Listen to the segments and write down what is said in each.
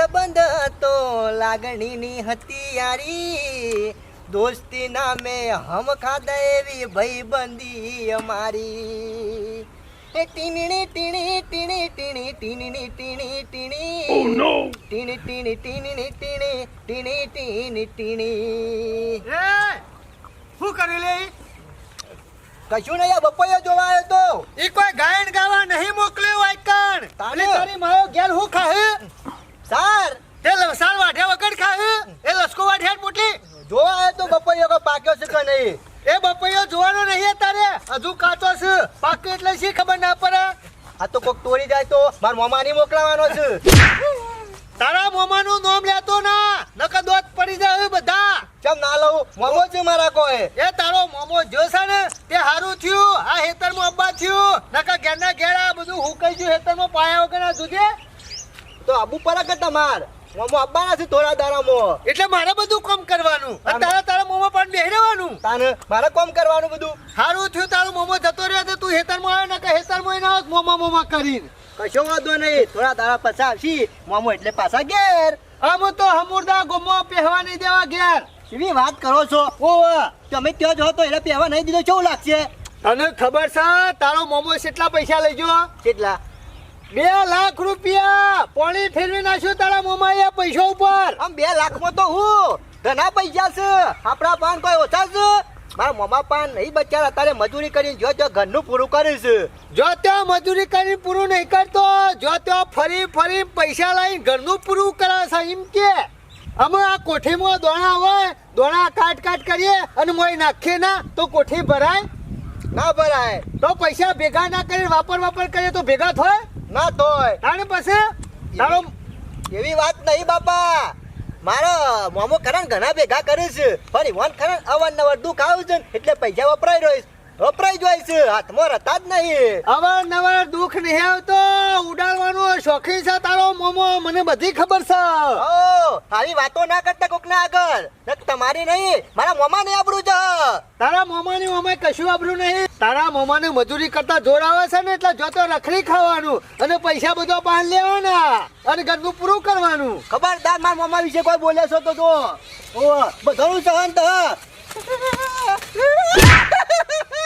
સંબંધ તો લાગણીની હતિયારી દોસ્તી નામે હમ ખાધા એવી ભાઈબંધી અમારી એ ટીણી ટીણી ટીણી ટીણી ટીણી ટીણી ટીણી ટીણી ટીણી ટીણી ટીણી ટીણી ટીણી ટીણી શું કરી લે કશું નહીં બપોયો જોવા આવ્યો તો ઈ કોઈ ગાયન ગાવા નહીં મોકલ્યો આઈકણ તારી મારો ઘેર હું ખાહે સાર તે લસાણ વાઢ્યા વગર ખાહે એ લસકો વાઢ્યા પોટલી જોવા આવ્યો તો બપોયો કો પાક્યો છે કે નહીં એ બપૈયો જોવાનો નહીં તારે હજુ કાચો છે પાકે એટલે શી ખબર ના પડે આ તો કોક તોડી જાય તો માર મોમાની મોકલાવાનો છે તારા મોમાનું નામ લેતો ના નકર દોત પડી જાય બધા ચમ ના લઉં મોમો છે મારા કોઈ એ તારો મોમો જો છે ને તે હારું થયું આ હેતરમાં અબ્બા થયું નકર ઘેરના ઘેરા બધું હું કહી ગયું હેતરમાં પાયા વગર જોજે તો આબુ પર કે તમાર મોમો આપવાના છે થોડા દાડામાં એટલે મારે બધું કામ કરવાનું અને તારા મોમો પણ બેહી રહેવાનું તાને મારે કામ કરવાનું બધું હારું થયું તારો મોમો જતો રહ્યો તો તું હેતરમાં આવે નકર હેતરમાં ના આવત મોમા કરીને કશો વાંધો નહીં થોડા દાડા પાછા આવશી મોમો એટલે પાછા ઘેર આમ તો હમુરદા ગોમો પહેવા નહીં દેવા ઘેર એવી વાત કરો છો ઓ તમે ત્યાં જો તો એટલે પહેવા નહીં દીધો કેવું લાગશે તને ખબર છે તારો મોમો કેટલા પૈસા લઈજો કેટલા 2 લાખ રૂપિયા પાણી ફેરવી નાખ્યું તારા મોમાએ પૈસા ઉપર આમ 2 લાખમાં તો હું ઘણા પૈસા છે આપણા પાન કોઈ ઓછા છે મારા મોમા પાન નહીં બચારા તારે મજૂરી કરીને જો ઘરનું પૂરું કરીશ જો ત્યાં મજૂરી કરીને પૂરું નહીં કરતો જો ત્યાં ફરી પૈસા લઈને ઘરનું પૂરું કરે છે એમ કે અમે આ કોઠીમાં દોણા હોય દોણા કાટ કરીએ અને મોય નાખીએ ના તો કોઠી ભરાય ના ભરાય તો પૈસા ભેગા ના કરીને વાપર કરીએ તો ભેગા થાય ના તોય તાણે પછી તારો એવી વાત નહીં બાપા મારા મોમો ખરા ઘણા ભેગા કરે છે ફરી વન ખરા અવારનવાર દુઃખ આવે છે એટલે પૈસા વપરાઈ જાય છે હાથમાં રહેતા જ નહીં અવારનવાર દુઃખ નહીં આવતો ઉડાડવાનો શોખીન છે તારો મોમો મને બધી ખબર છે આવી વાતો ના કરતા કોક ના આગળ તમારી નહીં મારા મોમા ને આબરૂ છે તારા મોમાની મોમાએ કશું આબરૂ નહીં તારા મોમાને મજૂરી કરતા જોર આવે છે ને એટલે જો તો રખડી ખાવાનું અને પૈસા બધો પાન લેવાના અને ઘરનું પૂરું કરવાનું ખબરદાર મારા મોમા વિશે કોઈ બોલે છો તો જો બધાનું સહન તો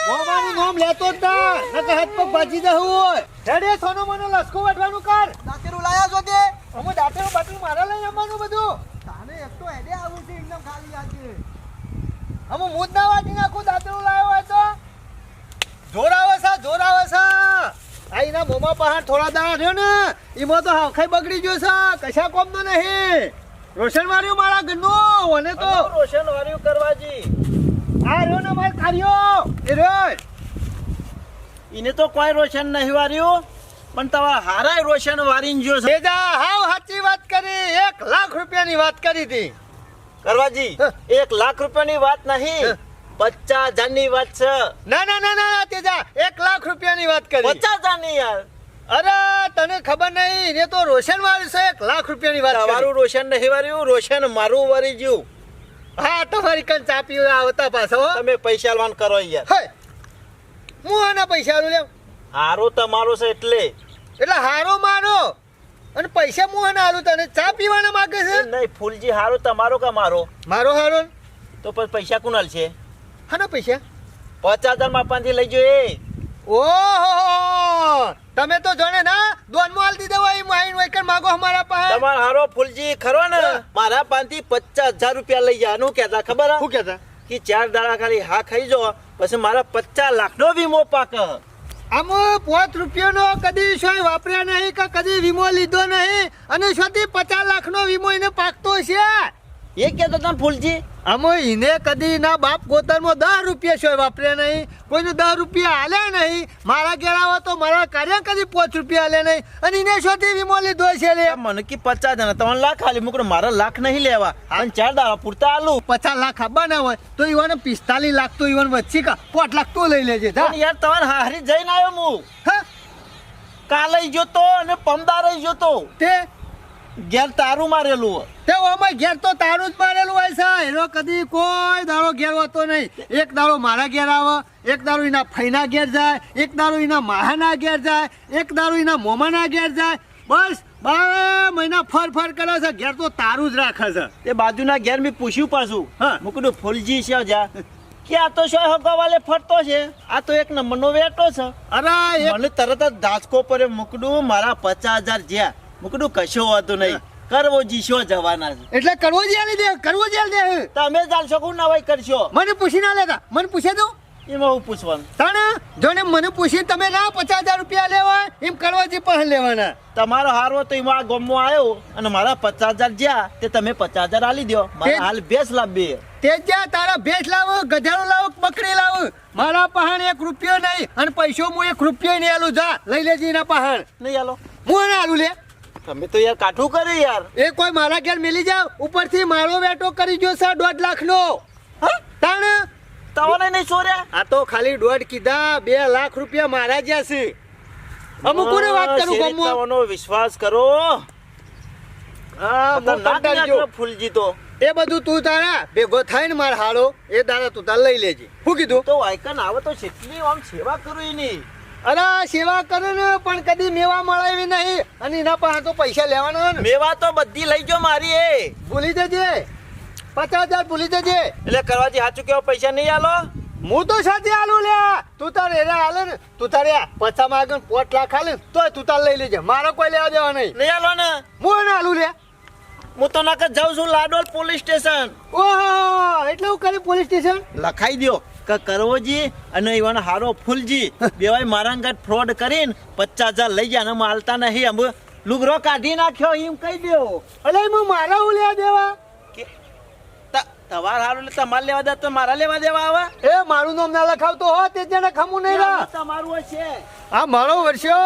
મોમાનું નામ લેતો જ ના નકર હાથ પગ ભાજી જવું હોય હેડે સોનો મને લસકો વાટવાનું કર દાંતેરું લાયા છો તે અમે દાંતેરું બાટલું મારા લઈ આવવાનું બધું તાને એક તો હેડે આવું છે એકદમ ખાલી આજે અમે મૂદ ના વાટી નાખું દાંતેરું લાવ્યો હોય તો જોર આવે છે આ એના મોમા પહાડ થોડા દાડા રહ્યો ને એમાં તો હાવખાઈ બગડી ગયો છે કશા કોમનો નહીં રોશન વાળ્યું મારા ઘરનું અને તો રોશન વાર્યું કરવાજી આ રહ્યો ને મારે કાર્યો એ રહ્યો એને તો કોઈ રોશન નહીં વાર્યું પણ તમારા હારાય રોશન વારીને જો છે હાવ સાચી વાત કરી 1 લાખ રૂપિયાની વાત કરી હતી કરવાજી 1 લાખ રૂપિયાની વાત નહીં 50,000 ની વાત છે ના તેજા 1 લાખ રૂપિયાની વાત કરી 50,000 ની યાર અરે તને ખબર નહીં એ તો રોશન વાળી છે 1 લાખ રૂપિયાની વાત તમારું રોશન નહીં વાર્યું રોશન મારું વારી ગયું હા તમારી કન ચાપી આવતા પાછો તમે પૈસા આલવાન કરો યાર હે હું આના પૈસા આલું લે હારો તમારો છે એટલે હારો મારો અને પૈસા હું આના આલું તને ચા પીવાના માંગે છે નહીં ફૂલજી હારો તમારો કે મારો મારો હારો તો પછી પૈસા કોણ આલશે હાના પૈસા 50,000 માં પાંથી લઈ જો એ ઓહો તમે તો જાણે ના દોનમાં આલ દીધા હોય માઈન વૈકર માગો અમારા પાસે તમાર હારો ફૂલજી ખરો ને મારા પાંથી 50,000 રૂપિયા લઈ જાનું કહેતા ખબર શું કહેતા કે 4 દાડા ખાલી હા ખાઈ જો પછી મારા 50 લાખનો વીમો પાક આમ 5 રૂપિયાનો કદી શોય વાપર્યા નહીં કે કદી વીમો લીધો નહીં અને શોથી 50 લાખનો વીમો એને પાકતો છે એ કહેતા હતા ફૂલજી અમે એને કદી ના બાપ ગોતરમાં 10 રૂપિયા શોય વાપર્યા નહીં કોઈને 10 રૂપિયા આલ્યા નહીં મારા ઘેર આવો તો મારા કાર્ય કદી 5 રૂપિયા આલ્યા નહીં અને એને શોથી વીમો લીધો છે લે મને કે 50 જણા 3 લાખ ખાલી મૂકડો મારા લાખ નહીં લેવા અને 4 દાડા પૂરતા આલું 50 લાખ આપવાના હોય તો ઈવન 45 લાખ તો ઈવન વચ્ચે કા 5 લાખ તો લઈ લેજે યાર તમારે હારી જઈને આવ્યો હું હા કાલે જોતો અને પમદારે જોતો તે ઘેર તારું મારેલું તે ઓમાં ઘેર તો તારું જ મારેલું હોય છે એનો કદી કોઈ દાડો ઘેર હોતો નહીં એક દાડો મારા ઘેર આવે એક દાડો એના ફઈના ઘેર જાય એક દાડો એના માહાના ઘેર જાય એક દાડો એના મોમાના ઘેર જાય બસ 12 મહિના ફર કરે છે ઘેર તો તારું જ રાખે છે. એ બાજુના ઘેર મેં પૂછ્યું પાછું હા. મુકડું ફૂલજી છે જા કે આ તો શું હગવાલે ફરતો છે, આ તો એક નંબરનો વેટો છે. અરે એક મને તરત જ દાસકો પડે. મુકડું મારા 50,000 જ્યાં મુકડું કશો હોતું નહીં. કરવો જીશો જવાના છે. એટલે કરવો જ આલી દે, કરવો જ આલી દે. તમે ચાલશો કોણ નવાઈ કરશો? મને પૂછી ના લેતા, મને પૂછે તું એમાં હું પૂછવાનું? તાણે જોને મને પૂછી તમે ના 50,000 રૂપિયા લેવા એમ કરવાજી પણ લેવાના. તમારો હારો તો એમાં ગામમાં આવ્યો અને મારા 50,000 જ્યાં તે તમે 50,000 આલી દો. મારા હાલ ભેંસ લાવી. તે જ્યાં તારા ભેંસ લાવો, ગધેડું લાવો, બકરી લાવો, મારા પહાણ 1 રૂપિયો નહીં અને પૈસો હું 1 રૂપિયો નહીં આલું. જા લઈ લેજે એના પહાણ. નહીં આલો હું ના આલું લે. તમે તો યાર કાઠું કર્યું યાર. એ કોઈ મારા ઘેર મેલી જાવ ઉપરથી મારો વેટો કરી જો છે 1.5 લાખનો. હા તાણે તવાને નહીં છોર્યા. આ તો ખાલી 1.5 કીધા, 2 લાખ રૂપિયા મારા જ્યાં છે. અમુકોને વાત કરું ગમો શેરીતાઓનો વિશ્વાસ કરો. હા ખતરનાક નીકળ્યો ફૂલજી તો. એ બધું તું તારા ભેગો થાય ને માર હાલો એ દાડા તું તાર લઈ લેજે. શું કીધું? તો આઈકન આવે તો કેટલી આમ સેવા કરું એની. અરે સેવા કરે ને પણ કદી મેવા મળાવી નહીં અને એના પાસે તો પૈસા લેવાના ને. મેવા તો બધી લઈ ગયો મારી. એ ભૂલી જજે 50,000 ભૂલી જજે. એટલે કરવાજી સાચું કેવો પૈસા નહીં આલો. હું તો સાથે આલું લે. તું તારે એને હાલે ને તું તારે પચામાં આગળ 5 લાખ હાલે તો તું તાર લઈ લેજે. મારો કોઈ લેવા દેવા નહીં. નહીં આલો ને હું એને હાલું લે. હું તો નાક જાઉં છું લાડોલ પોલીસ સ્ટેશન. ઓહો એટલે હું કરી પોલીસ સ્ટેશન લખાઈ દો કે કરવોજી અને એવાનો હારો ફૂલજી બેવાય મારા અંગત ફ્રોડ કરીને 50,000 લઈ ગયા અને માલતા નહીં. અમે લુગરો કાઢી નાખ્યો એમ કહી દો. અલે હું મારા હું લેવા દેવા. તમારા હારું એટલે તમારે લેવા દે તો મારા લેવા દેવા આવે. એ મારું નામ ના લખાવતો હો તે જેને ખમું નહીં રા. તમારું હશે. આ મારો વર્ષો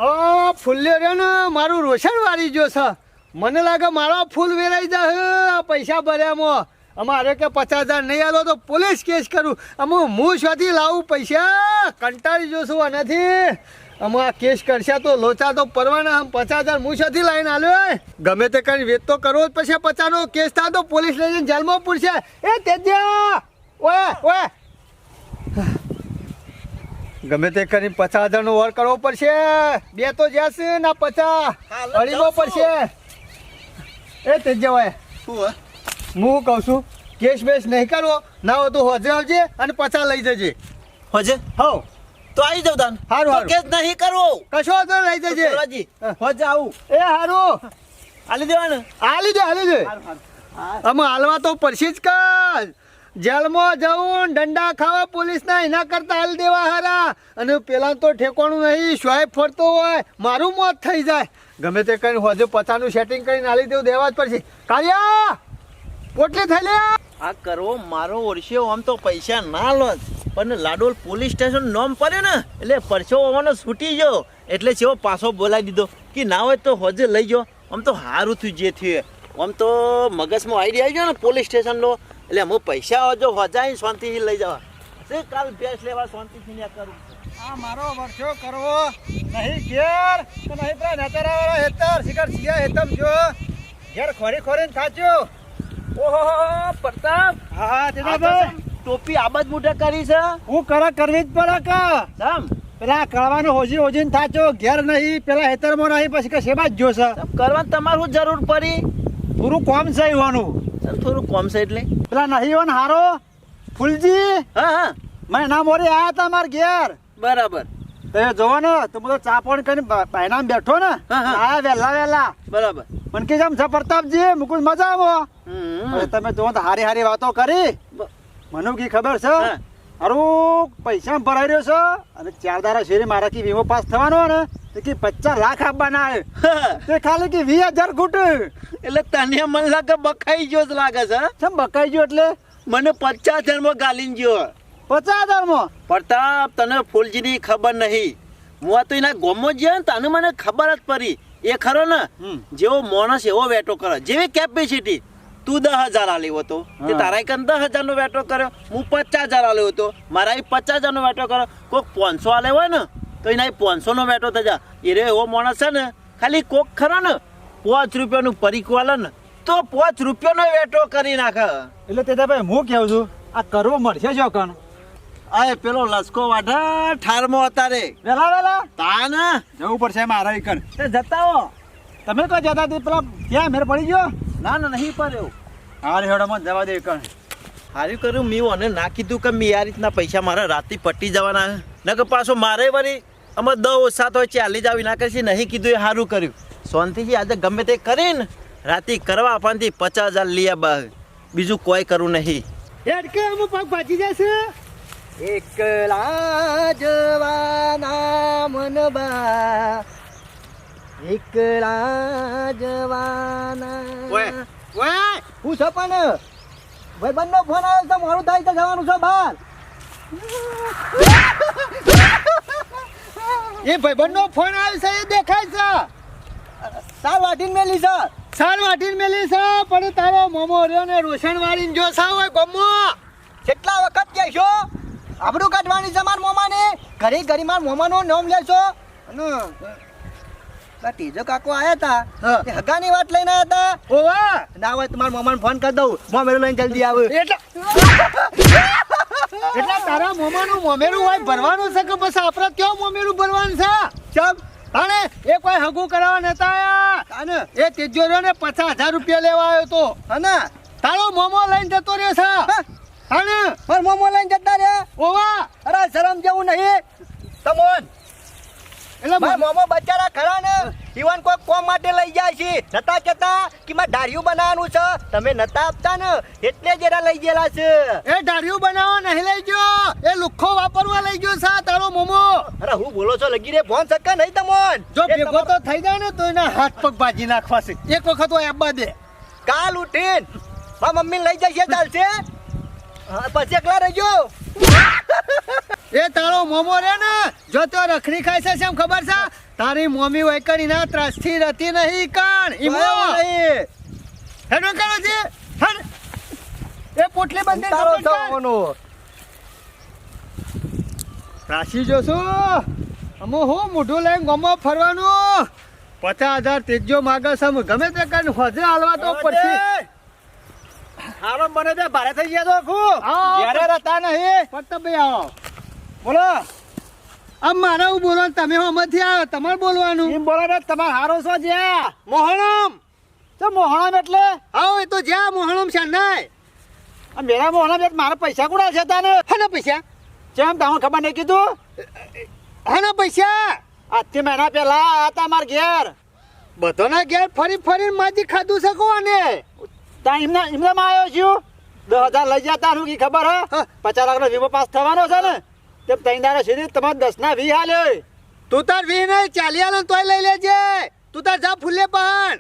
આ ફૂલ્યો રહ્યો ને મારું રોશન વાળી ગયો છે. મને લાગે મારો ફૂલ વેરાઈ જાય પૈસા ભર્યામાં. અમારે કે 50,000 નહીં આલો તો પોલીસ કેસ કરું. હું શોધી લાવું પૈસા કંટાળી જોશું આનાથી. આ કેસ કરશે તો લોચા તો પરવાના. 50,000 હું શોધી લાવીને આલ્યો. ગમે તે કરી વેચ તો કરવો જ પછી 50નો કેસ થાય તો પોલીસ લઈ જઈને જેલમાં પૂરશે. એ તેજ્યા ઓએ ઓએ ગમે તે કરીને 50,000નો વર કરવો પડશે. 2 તો જશે ના 50 અડીવો પડશે. એ તેજ્યા ઓએ હું કહું છું કેસ બેસ નહીં કરવો ના હોય તો હોજે આવજે અને 50 લઈ જજે. હોજે હો તો આવી જાવ તાન. હારું, તો હારું. કેસ નહીં કરવો. કશો વાંધો નહીં, લઈ જજે. કરવાજી હોજે આવું એ હારું આલી દેવાને. હાલી દે હાલી દે. અમે હાલવા તો પડશે જ કર. જેલમાં જવું દંડા ખાવા પોલીસના એના કરતા હાલ દેવા હારા. અને પેલા તો ઠેકોણું નહીં સ્વાઈપ ફરતો હોય મારું મોત થઈ જાય. ગમે તે કરીને હોજે 50નું સેટિંગ કરીને હાલી દેવું દેવા જ પડશે. કાળિયા પોટલી થઈ લે. આ કરવો મારો વર્ષે આમ તો પૈસા ના લો પણ લાડોલ પોલીસ સ્ટેશન નોમ પડે ને એટલે પરસો હોવાનો છૂટી ગયો. એટલે સેવો પાછો બોલાવી દીધો કે ના હોય તો હોજે લઈ જાઓ. આમ તો સારું થયું જે થયું. આમ તો મગજમાં આઈડિયા આવી ગયો ને પોલીસ સ્ટેશનનો. એટલે હું પૈસા આવજો હોજાઈ શાંતિથી લઈ જવા. કાલ ભેંસ લેવા શાંતિથી ને કરું. આ મારો વર્ષો કરવો નહીં ઘેર તો નહીં પેલા નતરાવાળા હેતર શિખર સિયા હેતમ જો ઘેર ખોરી ખોરીને થાચ્યો. ઓહો પ્રતાપ. હા આ તેના તો ભાઈ કેમ ટોપી આબાદ મોટા કરી છે. હું કરવી જ પડે કા. સામ પેલા કળવાનું હોજી હોજીને થાચ્યો ઘેર નહીં પેલા હેતરમાં નહીં પછી કે સેવા જ જોશે. કરવાની તમારું જરૂર પડી. પૂરું કોમ છે એવાનું. થોડું કોમ છે એટલે પેલા નહીં એવાનો હારો ફૂલજી હા હા મેં ના મોરે આયા હતા મારા ઘેર. બરાબર એ જોવો ને તો બધો ચા પાણી કરીને બાયણામાં બેઠો ને હા, હા. આયા વહેલા વહેલા બરાબર. મને કે જેમ છે પ્રતાપજી મુકુંદ મજા આવો. હવે તમે જોવો તો હારી હારી વાતો કરી. મને કી ખબર છે હા. હારું પૈસા ભરાઈ રહ્યો છે અને 4 દાડા શેરી મારા કી વીમો પાસ થવાનો ને તો કે 50 લાખ આપવાના આવે. તે ખાલી કે 20,000 ઘૂટ. એટલે તને મને લાગે બકાઈ ગયો જ લાગે છે. કેમ બકાઈ ગયો એટલે મને 50,000 માં ગાલીને ગયો. 50,000 માં. પ્રતાપ તને ફૂલજીની ખબર નહીં. હું આ તો એના ગોમો જ ને તને મને ખબર જ પડી. એ ખરો ને જેવો માણસ એવો વેટો કરે જેવી કેપેસિટી. તું 10,000 આલ્યો હતો તે તારા કન 10,000 નો વેટો કર્યો. હું 50,000 આલ્યો હતો મારા 50,000 નો વેટો કર્યો. કોક 500 આલે હોય ને તો એના 500 નો વેટો થઈ જા. એ રે એવો માણસ છે ને ખાલી કોક ખરો ને 5 રૂપિયાનું પરીકું આલે ને તો 5 રૂપિયાનો વેટો કરી નાખે. એટલે તે ભાઈ હું કહું છું આ કરવો મળશે જો કણ અય પેલો લસકો વાઢા ઠારમાં અતારે વેલા તાન જવું પડશે મારા ઈકણ તે જતા હો તમે કોઈ જતા હતી પેલા ક્યાં મેર પડી ગયો ના નહીં પડ્યો. હારે હેડોમાં જવા દે ઈકણ હાર્યું કર્યું મેં અને ના કીધું કે મેં આ રીતના પૈસા મારા રાતે પટી જવાના નકર પાછો મારે વળી અમે 10 ઓછા તો ચાલી જ આવી ના કરશે નહીં કીધું એ સારું કર્યું શાંતિથી આજે ગમે તે કરીને રાતે કરવા આપણથી 50,000 લઈ બા બીજું કોઈ કરું નહીં. હેડ કે અમુ પગ ભાજી જશે એકલા જવાના મનબા એકલા જવાના ઓય હું છે પણ ભાઈબંધનો ફોન આવ્યો તો મારું થાય તો જવાનું છે બહાર એ ભાઈબંધનો ફોન આવ્યો છે એ દેખાય છે સાર વાટીને મેલી છે સાર વાટીને મેલી છે પણ તારો મોમો રહ્યો ને રોશન વાળીને જો સા હોય ગમો કેટલા વખત કહેશો આબરૂ કાઢવાની છે મારા મોમાને ઘરે ઘરી મારા મોમાનું નામ લેશો અને પેલા ટીજો કાકો આયા હા. હતા તે હગાની વાત લઈને આયા હતા ઓવા ના હોય તમારા મોમાને ફોન કરી દઉં મોમેરું લઈને જલ્દી આવે એટલે તારા મોમાનું મોમેરું હોય ભરવાનું છે કે બસ આપણે કેવું મોમેરું ભરવાનું છે ચમ તાણે એ કોઈ હગું કરાવવા નતા આયા તાને એ તેજોરીઓ ને 50,000 રૂપિયા લેવા આવ્યો તો હને તારો મોમો લઈને જતો રહ્યો છે તાણે મારા મોમો લઈને જતા રહ્યા ઓવા અરે શરમ જેવું નહીં તમોન એટલે મારા મોમો બચારા ખરા ને ઈવન કોઈ કોમ માટે લઈ જાય છે નતા કેતા કે મારે ધાર્યું બનાવવાનું છે તમે નતા આપતા ને એટલે જ એરા લઈ ગયેલા છે એ ઢાળિયું બનાવવા નહીં લઈ ગયો એ લુખ્ખો વાપરવા લઈ ગયો છે તારો મોમો અરે હું બોલો છો લગી રે ફોન સક્કા નહીં તમોન જો એ ભેગો તો થઈ જાય ને તો એના હાથ પગ ભાજી નાખવા છે એક વખત હોય આબા દે કાલ ઉઠીન મારા મમ્મી લઈ જશે ચાલશે હા, પછી એકલા રહેજો એ તારો મોમો રે ને જો તો રખડી ખાય છે શેમ ખબર છે તારી મોમી વૈકણી ના ત્રાસથી રહેતી નહીં કાન ઈમો નહીં. હેડો કરો છે હન એ પોટલી બંધી તારો ખબર છે? થવાનો. રાશી જોશો અમો હું મોઢું લઈને ગમો ફરવાનું 50,000 તેજો માગે છે ગમે તે કરીને હોજે હાલવા તો પડશે હારો બને તે ભારે થઈ ગયા તો ખુબ ઘેરે રહેતા નહીં ફક્ત ભાઈ આવો બોલો આમ મારે હું બોલો તમે હમણાંથી આવ્યો તમારે બોલવાનું એમ બોલો ને તમારે હારો છો જ્યાં મોહણમ તો મોહણમ એટલે આવો એ તો જ્યાં મોહણમ શાંડાય આ મેરા મોહણમ એટલે મારા પૈસા કુડા છે તાને હાના પૈસા જેમ તમને ખબર નહીં કીધું હાના પૈસા આજથી મહિના પહેલા આ હતા મારા ઘેર બધાના ઘેર ફરી ફરી માજી ખાધું શકો અને ત્યાં એમને માં આવ્યો છું 10,000 લઈ જતા શું કી ખબર હા. હે 50 લાખનો વીમો પાસ થવાનો છે ને તેમ 3 દાડા સુધી તમારે 10 ના 20 હાલ્યો તું તાર વી નહીં 40 આલે તોય લઈ લેજે તું તાર જા ફૂલે પણ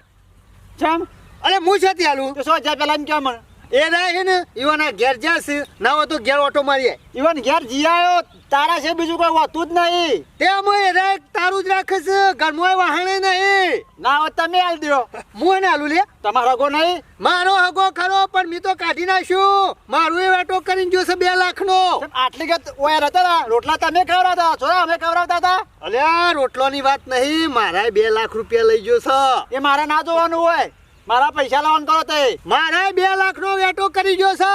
જેમ અરે હું છે ત્યાલું તો 100,000 પહેલા એમ કેમ મને એ રહે ને ઈવાના ઘેર જાશે ના હોય તો ઘેર ઓટો મારીએ ઇવન ઘેર જી આવ્યો તારા છે બીજું કોઈ હોતું જ નહીં તે અમે એ રહે તારું જ રાખે છે ઘરમાં વાહણે નહીં ના હોય તમે હાલ દો હું એને આલું લે તમારો હગો નહીં મારો હગો ખરો પણ મેં તો કાઢી નાખ્યું મારું એ વેટો કરીને જોશે 2 લાખનો તેમ આટલી કે ઓય હતા ને, રોટલા તમે ખવડાવતા છોરા અમે ખવડાવતા હતા અલ્યા રોટલોની વાત નહીં મારા 2 લાખ રૂપિયા લઈ ગયો છે એ મારે ના જોવાનું હોય મારા પૈસા લાવવાનું કરો તે મારા 2 લાખનો વેટો કરી ગયો છે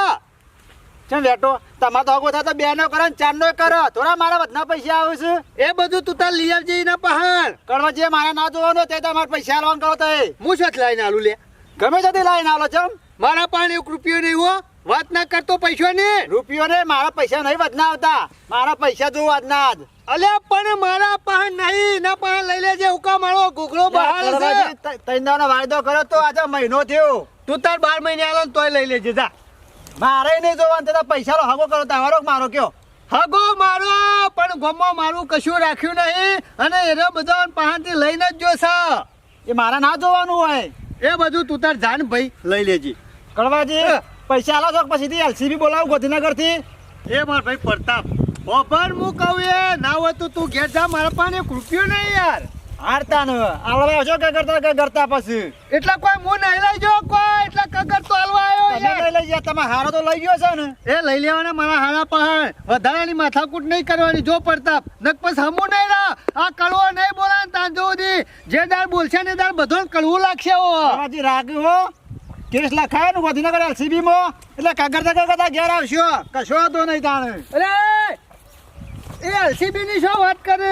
ચમ બેટો તમારે તો હગો થાય તો 2 નો કરો ને 4 નો કરો થોડા મારા બધા પૈસા આવે છે એ બધું તું તાર લઈ આવજે એના પહાણ કરવા જે મારે ના જોવાનું તે તમારે પૈસા લાવવાનું કરો તે હું છે લઈને આલું લે ગમે જતી લાઈને આલો ચમ મારા પણ 1 રૂપિયો નહીં હો વાત ના કરતો પૈસા ને રૂપિયો ને મારા પૈસા નહીં વધના આવતા મારા પૈસા જો વધના જ અલ્યા પણ મારા પહાણ નહીં ના પહાણ લઈ લેજે હુકા મારો ગુગળો બહાર છે 3 દાડાનો વાયદો કર્યો તો આજે મહિનો થયો તું તાર 12 મહિને આલો ને તોય લઈ લેજે જા મારે નહીં જોવાનું તે પૈસા લો હગો કરો તમારો કે મારો કયો હગો મારો પણ ગમો મારું કશું રાખ્યું નહીં અને એનો બધો પહાણથી લઈને જ જોશે એ મારે ના જોવાનું હોય એ બધું તું તાર જાન ભાઈ લઈ લેજે કડવાજી પૈસા આલો તો પછીથી એલસીબી બોલાવું ગોધીનગર થી એ માર ભાઈ પ્રતાપ ઓફર હું કહું એ ના હોય તો તું ઘેર જા મારા પાસે 1 રૂપિયો નહીં યાર હારતા ને આલવા છો કે કરતા પછી એટલા કોઈ હું નહીં લઈ જો કોઈ એટલા કગર તો હાલવા આવ્યો તમે યાર લઈ ગયા તમે હારો તો લઈ ગયો છે ને એ લઈ લેવાના મારા હારા પહાણ વધારાની માથાકૂટ નહીં કરવાની જો પ્રતાપ નક પછી હમું નહીં રહા આ કડવો નહીં બોલાય તાંજો સુધી જે દાળ બોલશે ને દાળ બધો કડવું લાગશે ઓ કડવાજી રાગ્યું હો કેસ લખાય ને ગોધીનગર એલસીબી માં એટલે કાગર ઘેર આવશો કશો તો નહીં તાણે અરે એ એલસીબી ની શું વાત કરે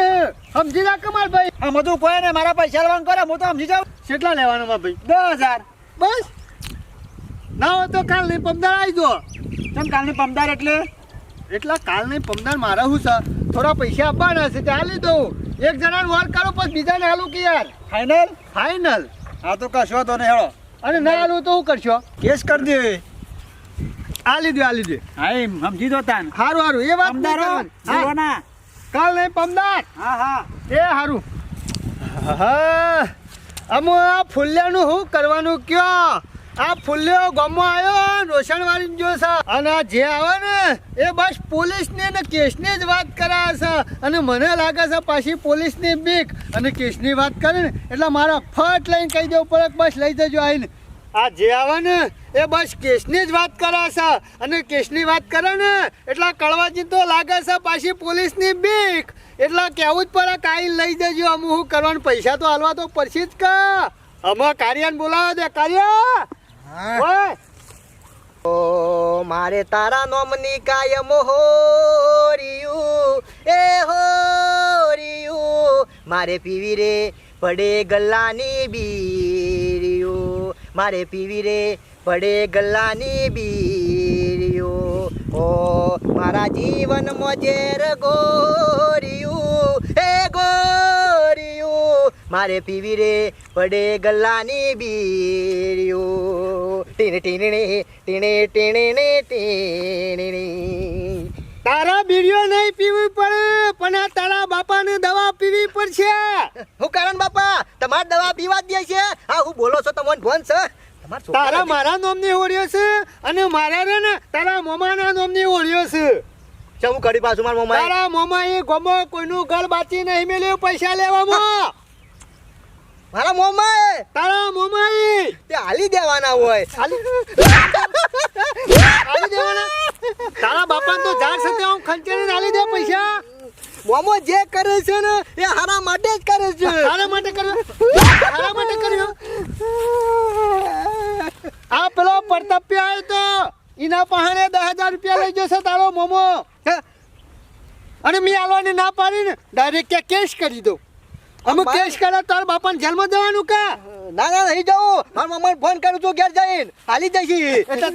સમજી જા કમાલભાઈ. આમાં તું કોઈ ને મારા પૈસા લેવાનું કરે હું તો સમજી જાઉં. કેટલા લેવાના માં ભાઈ? 10,000. બસ ના હોય તો કાલ નહીં પમદાર આવી જો. કેમ કાલની પમદાર એટલે? એટલા કાલ નહીં પમદાર મારા શું છે થોડા પૈસા આપવાના છે ત્યાં આલી દઉં. એક જણાને વાર કરો પછી બીજાને હાલું કે યાર. ફાઇનલ? ફાઇનલ. હા તો કશો તો ને હેળો. અને ના હાલું તો શું કરશો? કેસ કરી દે. આલી દે આલી દે. હા એમ સમજી દો તાન. હારું હારું એ વાત નહીં પમદારો કરવાની. હા, જીવોના. કાલ નહીં પમદાર. હા હા. એ હારું. હા અમુ આ ફૂલ્યાનું શું કરવાનું કયો? આ ફૂલ્યો ગામમાં આવ્યો રોશનવાળી જો છે અને આ જે આવે ને એ બસ પોલીસને ને કેસની જ વાત કરાવે છે અને મને લાગે છે પાછી પોલીસની બીક અને કેસની વાત કરે ને એટલે મારા ફટ લઈને કહી દેવું પડે કે બસ લઈ જજો આવીને. આ જે આવે ને એ બસ કેસની જ વાત કરે છે અને કેસની વાત કરે ને એટલે કળવાજી તો લાગે છે પાછી પોલીસની બીક એટલે કહેવું જ પડે કાઈ લઈ જજો અમુ શું કરવાનું પૈસા તો હાલવા તો પડશે જ કા. અમે કાર્યાને બોલાવે દે કાર્યા. ઓય ઓ મારે તારા નોમની કાયમ હોરિયું એ હોરિયું મારે પીવી રે પડે ગલ્લાની બીરિયું મારે પીવી રે પડે ગલ્લાની બીરિયું ઓ મારા જીવનમાં ઝેર ગોરિયું એ ગોરિયું મારે પીવી રે પડે ગલ્લાની બીરિયું ટીણે ટીણે ટીણે ટીણે ટીણે. તારા બીડીઓ નહીં પીવી પડે પણ આ તારા બાપાને દવા પીવી પડશે. હું કારણ બાપા તમારે દવા પીવા જ દે છે? હા હું બોલો છો તમને ફોન છે તમારા છોકરા તારા મારા નામની ઓળ્યો છે અને મારા રે ને તારા મોમાના નામની ઓળ્યો છે. છે હું કરી પાછું મારા મોમાએ તારા મોમા એ ગમો કોઈનું ઘર બાચી નહીં મેલ્યું પૈસા લેવામાં. મારા મોમાએ તારા મોમા એ તે હાલી દેવાના હોય આલી દેવાના. તારા બાપાને તો ઝાડ સાથે આમ ખંચેરીને આલી દે પૈસા. મોમો જે કરે છે ને એ હારા માટે જ કરે છે. તારા માટે કર્યો તારા માટે કર્યો. આ પેલો પરતપ્ય આવ્યો તો એના પહાણે 10,000 રૂપિયા લઈ જશે તારો મોમો અને મેં આલવાની ના પાડીને ડાયરેક્ટ કેસ કરી દો. અમે કેસ કરે તારા બાપાને જેલમાં જવાનું કા? ના ના નહીં જાઉં મારા મોમાને ફોન કરું છું ઘેર જઈને હાલી જઈશી. એટલે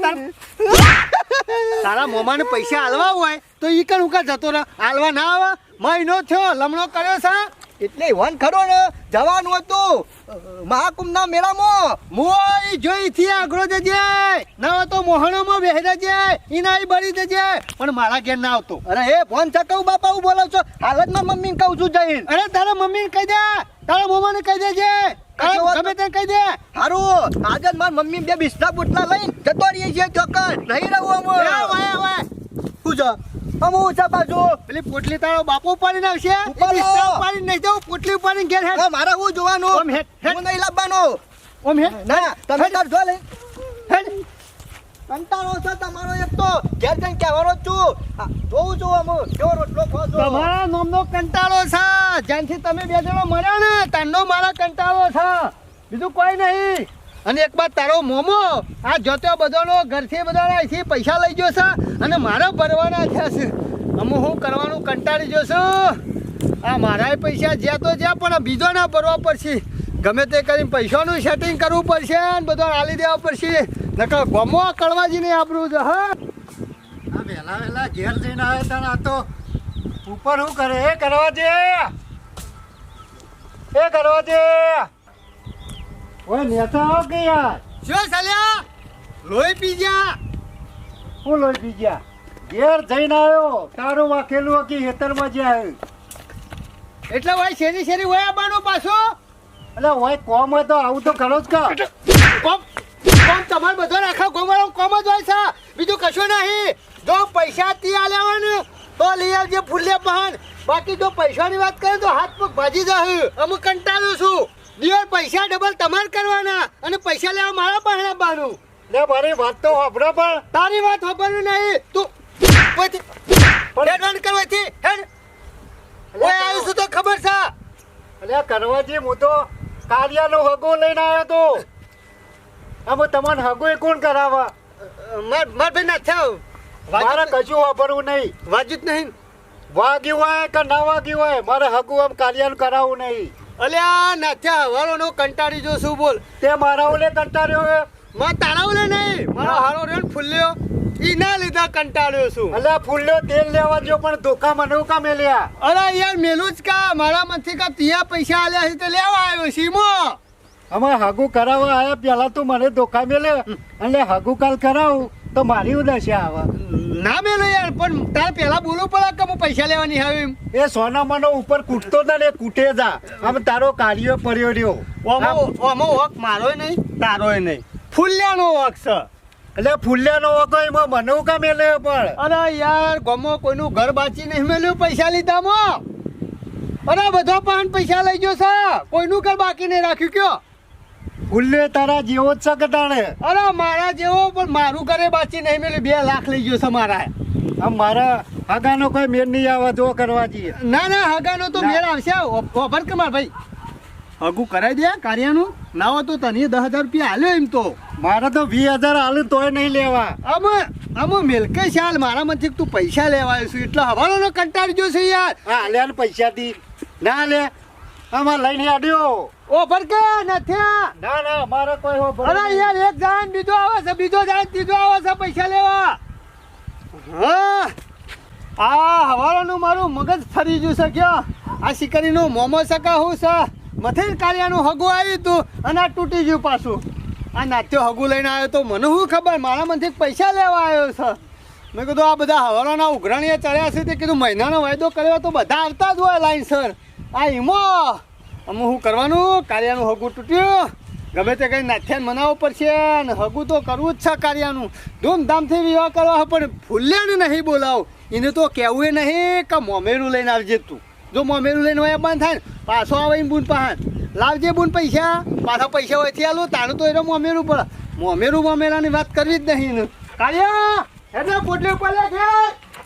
તારા મોમાને પૈસા આલવા હોય તો ઈ કણ ઉકા જતો રહે. આલવા ના આવે મહિનો થયો લમણો કર્યો છે એટલે વન ખરો ને જવાનું હતું મહાકુંભના મેળામાં. મોઈ જોઈ થી આગળ જજે ના હોય તો મોહણોમાં બેહી જજે ઈના બળી જજે પણ મારા ઘેર ના આવતો. અરે એ ફોન છે કહું બાપા હું બોલો છો હાલત માં મમ્મીને કહું છું જઈને. અરે તારા મમ્મીને કહી દે તારા મોમાને કહી દેજે ગમે તેને કહી દે. હારું આજે જ મારા મમ્મી 2 બિસ્તા પોટલા લઈને જતો રહીએ છીએ ચોકન નહીં રહું અમે. શું છે અમુ છે બાજુ પેલી પોટલી તારો બાપો ઉપાડીને આવશે ઉપાડો. ઉપાડીને નહીં જાઉં પોટલી ઉપાડીને ઘેર હેડ. હા, મારે હું જોવાનું ઓમ હેડ, હેડ. હું નહીં લાવવાનો. ઓમ હેડ ના તમે તાર જો લે હેડ. કંટાળો છે તમારો એક તો ઘેર જઈને કહેવાનો જ છું હા, જોઉં છું અમે કેવો રોટલો ખાવ છો. તમારા નામનો કંટાળો છે જ્યાંથી તમે 2 જણા મળ્યા ને તારનો મારા કંટાળો છે બીજું કોઈ નહીં. અને એક બાદ તારો મોમો આ જોતો બધાનો ઘરથી બધાના અહીંથી પૈસા લઈ ગયો છે અને મારા ભરવાના થયા છે. અમે હું કરવાનું કંટાળી ગયો છું. આ મારા પૈસા જ્યાં તો જ્યાં પણ બીજો ના ભરવા પડશે. ગમે તે કરીને પૈસાનું સેટિંગ કરવું પડશે અને બધો આલી દેવા પડશે નકર ગમો કળવાજી નહીં આપણું છે. હા આ વહેલા વહેલા ઘેર જઈને આવે તને આ તો ઉપર શું કરે એ કરવા દે ઓય નેતા આવો કે યાર શું ચાલ્યા લોહી પી ગયા. હું લોહી પી ગયા ઘેર જઈને આવ્યો તારું વાકેલું કે હેતરમાં જે આવ્યું એટલે ભાઈ શેરી શેરી વયા બાનો પાછો એટલે ઓય કોમ હોય તો આવું તો કરો જ કા કોમ કોમ તમારે બધો આખા ગોમવાળો કોમ જ હોય છે બીજું કશું નહીં. જો પૈસા તી આલ્યા હોય ને તો લઈ આવજે ફૂલે પહાણ. બાકી જો પૈસાની વાત કરે તો હાથ પગ ભાજી જાય. અમુક કંટાળ્યો છું દિવસ પૈસા ડબલ તમારે કરવાના અને પૈસા લેવા મારા પાસે આપવાનું. લે મારી વાત તો સાંભળો પણ તારી વાત ખબર નહીં તું હેડવાન કરવાથી હેડ ઓય આવ્યું છું તો ખબર છે. એટલે કરવાજી હું તો કાર્યાનો હગો લઈને આવ્યો તો આમ તમારે હગો એ કોણ કરાવવા માર ભાઈ ના થયો મારે કશું વાપરવું નહીં વાજુ જ નહીં. વાગ્યું હોય કે ના વાગ્યું હોય મારે હગું આમ કાલિયાનું કરાવવું નહીં. અલ્યા નાથ્યા હવારોનો કંટાળી જો શું બોલ તે મારા ઓલે કંટાળ્યો હે. માં તાળાવલે નહીં મારો હારો રહ્યો ને ફૂલ્યો ઈ ના લીધા કંટાળ્યો છું. અલ્યા ફૂલ્યો તેલ લેવા જો પણ ધોકા મને કા મેલ્યા. અરે યાર મેલું જ કા મારા મનથી કા તિયા પૈસા આલ્યા છે તે લેવા આવ્યો સીમો. અમે હગું કરાવવા આયા પેલા તો મને ધોકા મેલ્યો એટલે હગું કાલ કરાવું તો મારી ઉદાસી આવે. ના મેલો યાર પણ તાર પેલા બોલવું પડે કે હું પૈસા લેવાની આવે એમ. એ સોના મનો ઉપર કૂટતો હતા ને કૂટે જા આમ તારો કાર્યો પડ્યો રહ્યો. ઓમો વક મારોય નહીં તારોય નહીં ફૂલ્યાનો વક છે. એટલે ફૂલ્યાનો વખો એમાં મને કા મેલ્યો પણ. અરે યાર ગમો કોઈનું ઘર બાચી નહીં મેલ્યું પૈસા લીધામાં. અરે બધો પણ પૈસા લઈ ગયો છે કોઈનું ઘર બાકી નહીં રાખ્યું કયો. ફૂલ્યો તારા જેવો જ છે કે તાણે. અરે મારા જેવો પણ મારું ઘરે બાચી નહીં મેલ્યું 2 લાખ લઈ ગયો છે મારા. આમ મારા હગાનો કોઈ મેળ નહીં આવે જો કરવા જઈએ. ના ના હગાનો તો મેળ આવશે ઓફર કે માર ભાઈ હગું કરાવી દે કાર્યાનું ના હોય તો તને 10,000 રૂપિયા હાલ્યો એમ તો. મારે તો 20,000 હાલું તોય નહીં લેવા. આમાં મેલકે શાલ મારા માંથી તું પૈસા લેવા આવ્યો છું એટલે હવાનો કંટાળી ગયો છે યાર. હા આલ્યા ને પૈસાથી ના લે આમાં લઈને આડ્યો. ઓફર કે નથી. ના ના મારે કોઈ હો. અરે યાર એક જાણ બીજો આવે છે બીજો જાણ ત્રીજો આવે છે પૈસા લેવા. હા આ હવાળાનું મારું મગજ ફરી ગયું છે ક્યાં આ શિકારીનું મોમો સકા હું છે મથે કાર્યાનું હગું આવ્યું હતું અને આ તૂટી ગયું પાછું. આ નાત્યો હગું લઈને આવ્યો તો મને શું ખબર મારા મનથી પૈસા લેવા આવ્યો છે. મેં કીધું આ બધા હવાળાના ઉઘરાણીએ ચડ્યા છે તે કીધું મહિનાનો વાયદો કર્યો તો બધા આવતા જ હોય લાઈનસર. આ ઈમો અમે શું કરવાનું કાર્યાનું હગું તૂટ્યું ગમે તે કંઈ નાથ્યાને મનાવવું પડશે અને હગું તો કરવું જ છે કાર્યાનું ધૂમધામથી વિવાહ કરવા પણ ફૂલ્યાને નહીં બોલાવ એને તો કહેવું નહીં કે મોમેરું લઈને આવજે તું. જો મોમેરું લઈને હોય બંધ થાય ને પાછો આવે ને બૂન પહાણ લાવજે બૂન પૈસા પાછા પૈસા હોયથી આલું તારું તો એને મોમેરું પડે મોમેરાની વાત કરવી જ નહીં. કાર્યા એટલે પોટલી ઉપર લે